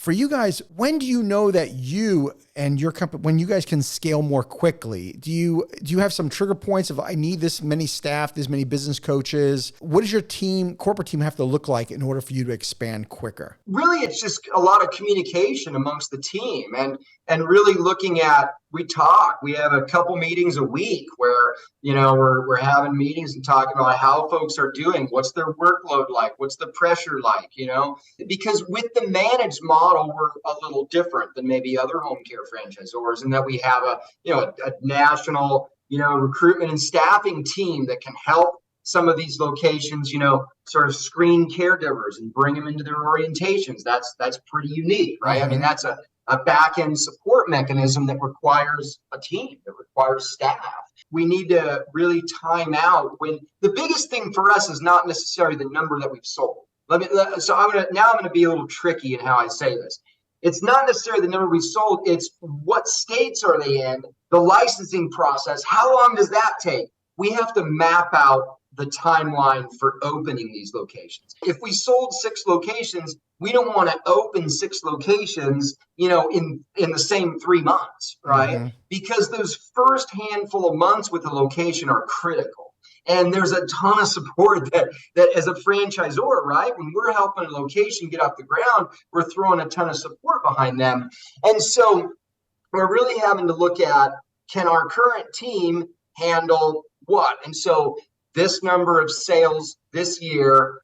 For you guys, when do you know that you and your company, when you guys can scale more quickly? Do you have some trigger points of, I need this many staff, this many business coaches? What does your corporate team have to look like in order for you to expand quicker? Really, it's just a lot of communication amongst the team and really looking at, we have a couple meetings a week where, we're having meetings and talking about how folks are doing, what's their workload like, what's the pressure like, because with the managed model, we're a little different than maybe other home care franchisors in that we have a national, recruitment and staffing team that can help some of these locations, sort of screen caregivers and bring them into their orientations. That's pretty unique, right? Mm-hmm. I mean, that's a back end support mechanism that requires a team, that requires staff. We need to really time out when the biggest thing for us is not necessarily the number that we've sold. I'm gonna be a little tricky in how I say this. It's not necessarily the number we sold. It's what states are they in, the licensing process. How long does that take? We have to map out the timeline for opening these locations. If we sold 6 locations, we don't want to open 6 locations, in the same 3 months, right? Mm-hmm. Because those first handful of months with the location are critical. And there's a ton of support that as a franchisor, right? When we're helping a location get off the ground, we're throwing a ton of support behind them. And so we're really having to look at, can our current team handle what? And so this number of sales this year,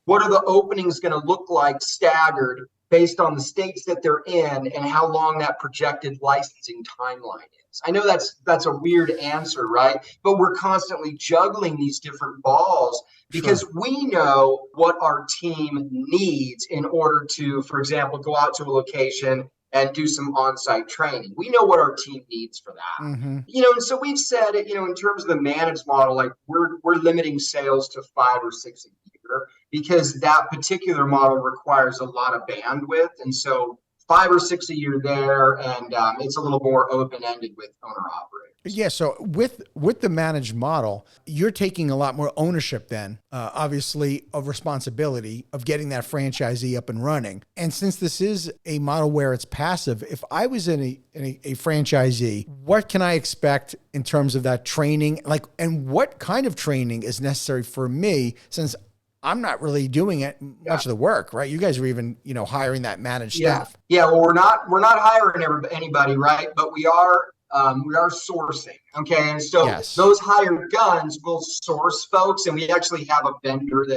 what are the openings going to look like staggered based on the states that they're in and how long that projected licensing timeline is? I know that's a weird answer, right? But we're constantly juggling these different balls because Sure. We know what our team needs in order to, for example, go out to a location and do some on-site training. We know what our team needs for that. Mm-hmm. And so we've said, in terms of the managed model, like we're limiting sales to 5 or 6 a year because that particular model requires a lot of bandwidth. And so 5 or 6 a year there, and it's a little more open-ended with owner-operators. Yeah, so with the managed model, you're taking a lot more ownership then, obviously, of responsibility of getting that franchisee up and running. And since this is a model where it's passive, if I was in a franchisee, what can I expect in terms of that training? And what kind of training is necessary for me since I'm not really doing much of the work, right? You guys are even, hiring that managed staff. Yeah. Well, we're not hiring anybody, right? But we are sourcing. Okay. And so Those hired guns will source folks. And we actually have a vendor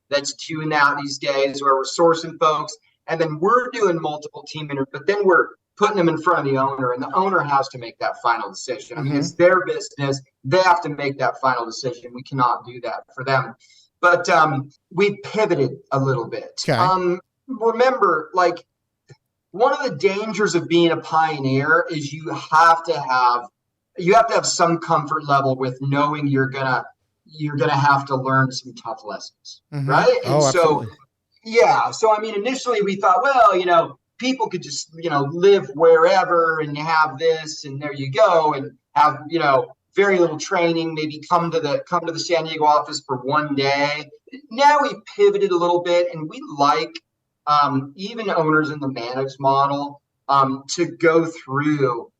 that's doing that these days where we're sourcing folks. And then we're doing multiple team interviews, but then we're putting them in front of the owner, and the owner has to make that final decision. I mean, it's their business. They have to make that final decision. We cannot do that for them. But we pivoted a little bit. Okay. Remember, one of the dangers of being a pioneer is you have to have some comfort level with knowing you're gonna have to learn some tough lessons, right? And absolutely. So I mean, initially we thought, well, people could just live wherever and have this, and there you go, and have very little training, maybe come to the San Diego office for one day. Now we've pivoted a little bit, and we like even owners in the managed model to go through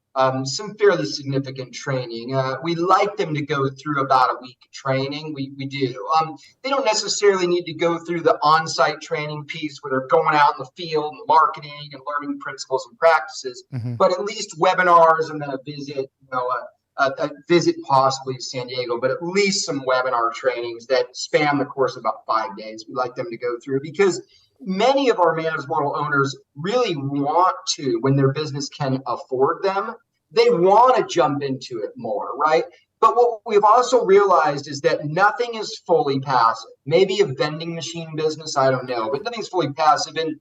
some fairly significant training. We like them to go through about a week of training. We do. They don't necessarily need to go through the on-site training piece where they're going out in the field and marketing and learning principles and practices, but at least webinars and then a visit, a visit possibly to San Diego, but at least some webinar trainings that span the course of about 5 days. We like them to go through because many of our managed model owners really want to, when their business can afford them, they want to jump into it more, right? But what we've also realized is that nothing is fully passive. Maybe a vending machine business, I don't know, but nothing's fully passive. And,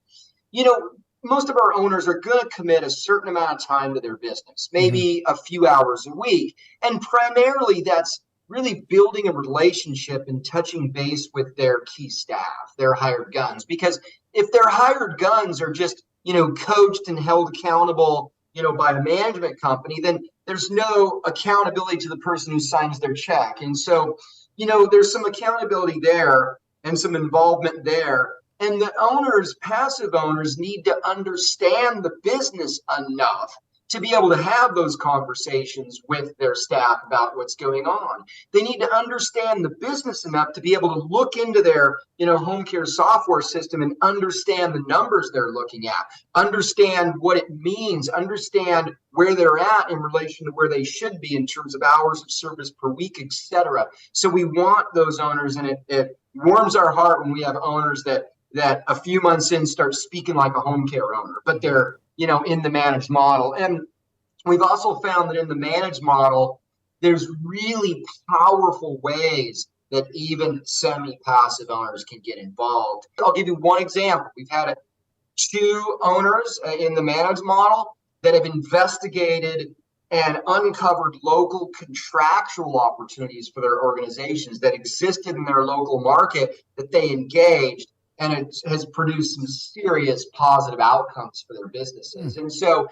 most of our owners are going to commit a certain amount of time to their business, maybe a few hours a week. And primarily that's really building a relationship and touching base with their key staff, their hired guns. Because if their hired guns are just, coached and held accountable, by a management company, then there's no accountability to the person who signs their check. And so, there's some accountability there and some involvement there. And the owners, passive owners, need to understand the business enough to be able to have those conversations with their staff about what's going on. They need to understand the business enough to be able to look into their, home care software system and understand the numbers they're looking at, understand what it means, understand where they're at in relation to where they should be in terms of hours of service per week, etc. So we want those owners, and it warms our heart when we have owners that a few months in start speaking like a home care owner, but they're, in the managed model. And we've also found that in the managed model, there's really powerful ways that even semi-passive owners can get involved. I'll give you one example. We've had two owners in the managed model that have investigated and uncovered local contractual opportunities for their organizations that existed in their local market that they engaged, and it has produced some serious positive outcomes for their businesses. And so,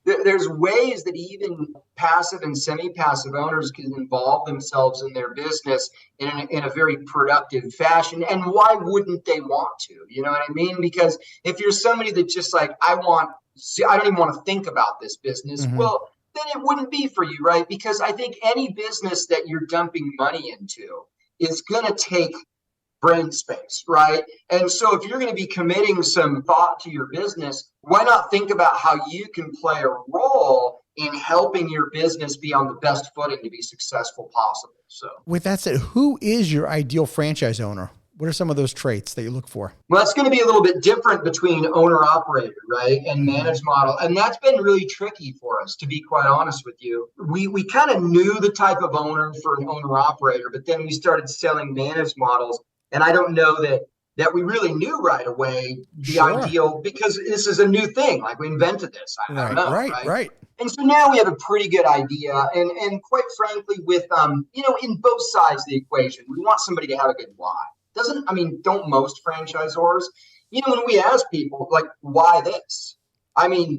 there's ways that even passive and semi-passive owners can involve themselves in their business in a very productive fashion. And why wouldn't they want to? You know what I mean? Because if you're somebody that just like, I don't even want to think about this business, well, then it wouldn't be for you, right? Because I think any business that you're dumping money into is going to take brain space, right? And so if you're going to be committing some thought to your business, why not think about how you can play a role in helping your business be on the best footing to be successful possible? So with that said, who is your ideal franchise owner? What are some of those traits that you look for? Well, it's going to be a little bit different between owner operator, right, and managed model. And that's been really tricky for us, to be quite honest with you. We kind of knew the type of owner for an owner operator, but then we started selling managed models. And I don't know that we really knew right away the ideal, because this is a new thing. Like, we invented this. I don't know. Right. And so now we have a pretty good idea. And quite frankly, with, in both sides of the equation, we want somebody to have a good why. Don't most franchisors, when we ask people, like, why this?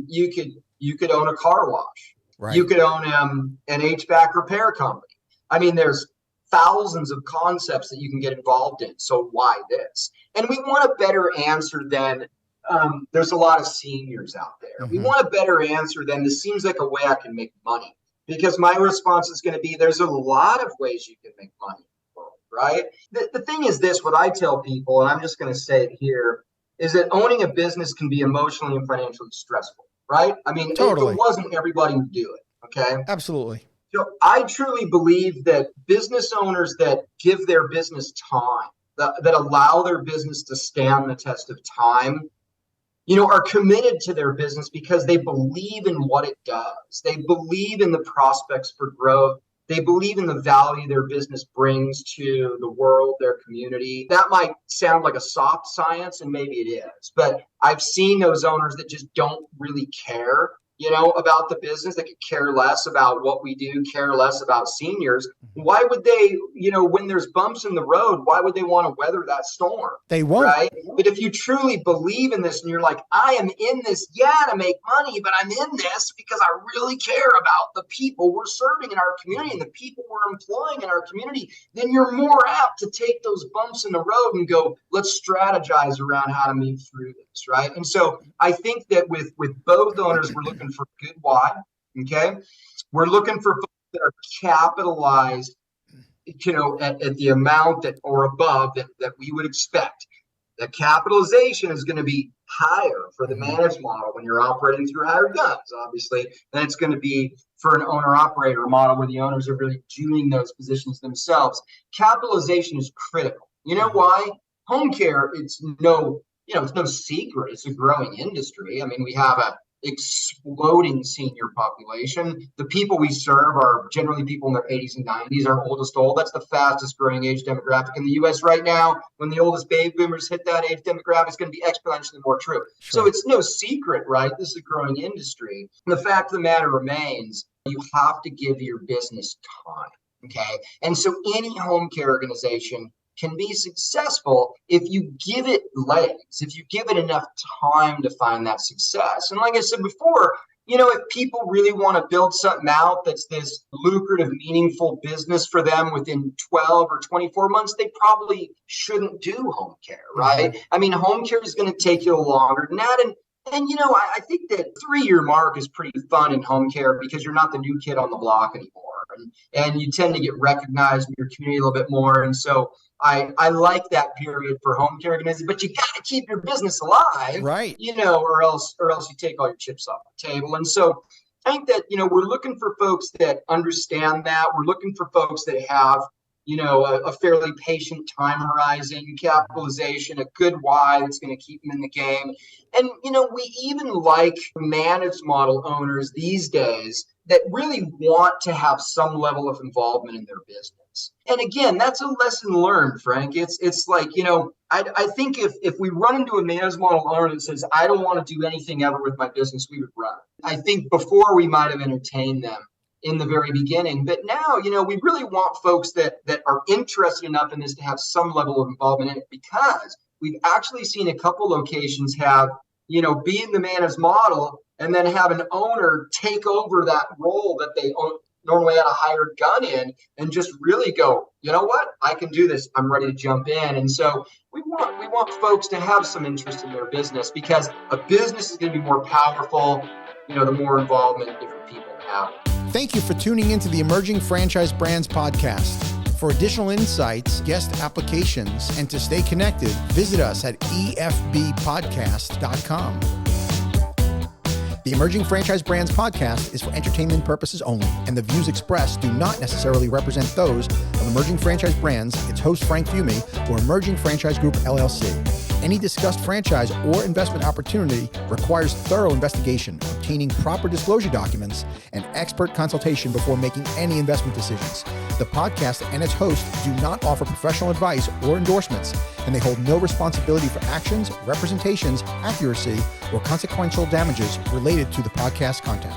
You could own a car wash. Right. You could own an HVAC repair company. There's thousands of concepts that you can get involved in. So why this? And we want a better answer than there's a lot of seniors out there. We want a better answer than this seems like a way I can make money. Because my response is going to be, there's a lot of ways you can make money. Right? The thing is this, what I tell people, and I'm just going to say it here, is that owning a business can be emotionally and financially stressful, right? Totally. If it wasn't, everybody would do it, okay? Absolutely. So I truly believe that business owners that give their business time, that allow their business to stand the test of time, are committed to their business because they believe in what it does. They believe in the prospects for growth. They believe in the value their business brings to the world, their community. That might sound like a soft science, and maybe it is. But I've seen those owners that just don't really care, about the business. They could care less about what we do, care less about seniors. Why would they, when there's bumps in the road, why would they want to weather that storm? They won't. Right? But if you truly believe in this and you're like, I am in this, to make money, but I'm in this because I really care about the people we're serving in our community and the people we're employing in our community, then you're more apt to take those bumps in the road and go, let's strategize around how to move through this, right? And so I think that with both owners, we're looking for good why, okay? We're looking for folks that are capitalized, at the amount that or above that we would expect. The capitalization is going to be higher for the managed model when you're operating through hired guns, obviously, than it's going to be for an owner-operator model where the owners are really doing those positions themselves. Capitalization is critical. You know why? Home care, it's no secret. It's a growing industry. We have a exploding senior population. The people we serve are generally people in their 80s and 90s, our oldest old. That's the fastest growing age demographic in the U.S. right now. When the oldest baby boomers hit that age demographic, it's going to be exponentially more true. Sure. So it's no secret, right? This is a growing industry. And the fact of the matter remains, you have to give your business time, okay? And so any home care organization can be successful if you give it legs, if you give it enough time to find that success. And like I said before, if people really want to build something out that's this lucrative, meaningful business for them within 12 or 24 months, they probably shouldn't do home care, right? Mm-hmm. I mean, home care is going to take you longer than that. And I think that 3-year mark is pretty fun in home care because you're not the new kid on the block anymore. And you tend to get recognized in your community a little bit more. And so I like that period for home care organizations, but you got to keep your business alive, Right. or else you take all your chips off the table. And so I think that, we're looking for folks that understand that. We're looking for folks that have, a fairly patient time horizon, capitalization, a good why that's going to keep them in the game. And, we even like managed model owners these days that really want to have some level of involvement in their business. And again, that's a lesson learned, Frank. It's like, I think if we run into a managed model owner that says, I don't want to do anything ever with my business, we would run. I think before we might have entertained them in the very beginning. But now, we really want folks that are interested enough in this to have some level of involvement in it, because we've actually seen a couple locations have, be in the managed model and then have an owner take over that role that they normally had a hired gun in and just really go, you know what, I can do this. I'm ready to jump in. And so we want folks to have some interest in their business, because a business is going to be more powerful, the more involvement different people have. Thank you for tuning into the Emerging Franchise Brands podcast. For additional insights, guest applications, and to stay connected, visit us at efbpodcast.com. The Emerging Franchise Brands podcast is for entertainment purposes only, and the views expressed do not necessarily represent those of Emerging Franchise Brands, its host Frank Fiume, or Emerging Franchise Group, LLC. Any discussed franchise or investment opportunity requires thorough investigation, obtaining proper disclosure documents, and expert consultation before making any investment decisions. The podcast and its host do not offer professional advice or endorsements, and they hold no responsibility for actions, representations, accuracy, or consequential damages related to the podcast content.